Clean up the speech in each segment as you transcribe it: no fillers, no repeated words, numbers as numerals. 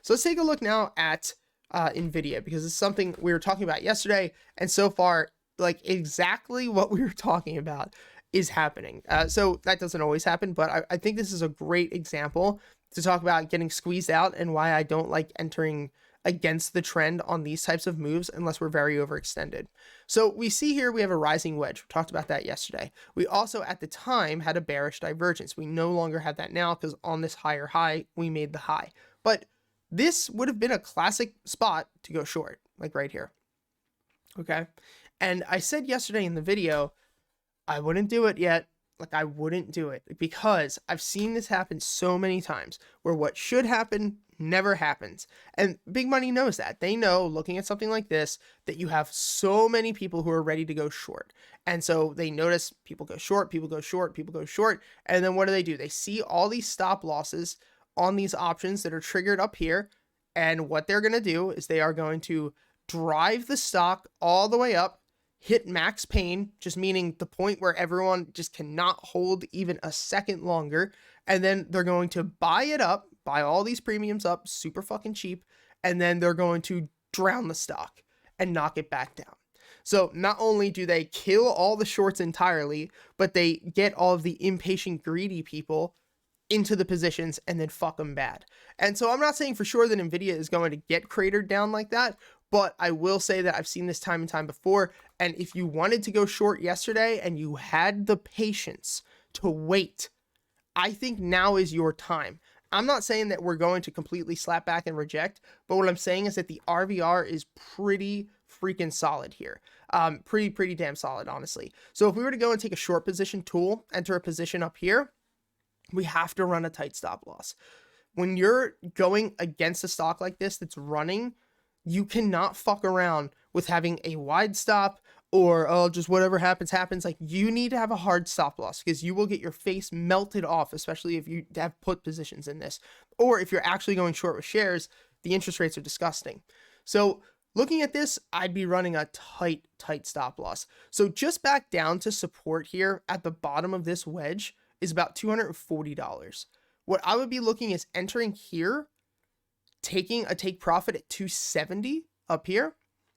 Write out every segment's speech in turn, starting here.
So let's take a look now at Nvidia, because it's something we were talking about yesterday, and so far, like, exactly what we were talking about is happening. So that doesn't always happen, but I think this is a great example to talk about getting squeezed out and why I don't like entering against the trend on these types of moves unless we're very overextended. So we see here we have a rising wedge. We talked about that yesterday. We also at the time had a bearish divergence. We no longer have that now because on this higher high, we made the high. But this would have been a classic spot to go short, like right here. Okay. And I said yesterday in the video, I wouldn't do it yet. Like, I wouldn't do it because I've seen this happen so many times where what should happen never happens. And big money knows that. They know, looking at something like this, that you have so many people who are ready to go short. And so they notice people go short, people go short, people go short. And then what do? They see all these stop losses on these options that are triggered up here. And what they're going to do is they are going to drive the stock all the way up, hit max pain, just meaning the point where everyone just cannot hold even a second longer. And then they're going to buy it up, buy all these premiums up super fucking cheap. And then they're going to drown the stock and knock it back down. So not only do they kill all the shorts entirely, but they get all of the impatient, greedy people into the positions and then fuck them bad. And so I'm not saying for sure that Nvidia is going to get cratered down like that, but I will say that I've seen this time and time before. And if you wanted to go short yesterday and you had the patience to wait, I think now is your time. I'm not saying that we're going to completely slap back and reject, but what I'm saying is that the RVR is pretty freaking solid here. Pretty damn solid, honestly. So if we were to go and take a short position tool, enter a position up here, we have to run a tight stop loss. When you're going against a stock like this that's running, you cannot fuck around with having a wide stop or, oh, just whatever happens, happens. Like, you need to have a hard stop loss because you will get your face melted off, especially if you have put positions in this. Or if you're actually going short with shares, the interest rates are disgusting. So looking at this, I'd be running a tight stop loss. So just back down to support here at the bottom of this wedge is about $240. What I would be looking is entering here, taking a take profit at 270 up here.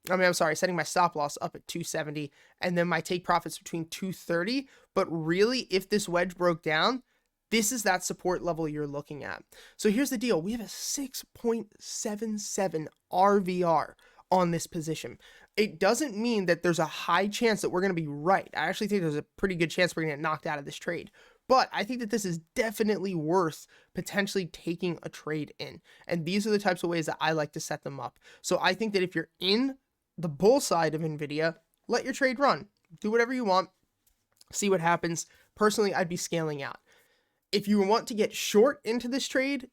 I'm sorry, setting my stop loss up at 270, and then my take profits between 230. But really, if this wedge broke down, this is that support level you're looking at. So here's the deal. We have a 6.77 RVR on this position. It doesn't mean that there's a high chance that we're going to be right. I actually think there's a pretty good chance we're going to get knocked out of this trade. But I think that this is definitely worth potentially taking a trade in. And these are the types of ways that I like to set them up. So I think that if you're in the bull side of Nvidia, let your trade run. Do whatever you want. See what happens. Personally, I'd be scaling out. If you want to get short into this trade,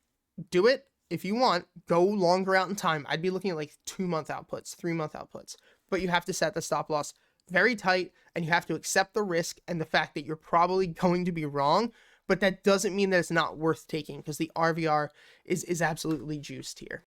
do it. If you want, go longer out in time. I'd be looking at like 2-month outputs, 3-month outputs. But you have to set the stop loss very tight, and you have to accept the risk and the fact that you're probably going to be wrong, but that doesn't mean that it's not worth taking because the RVR is absolutely juiced here.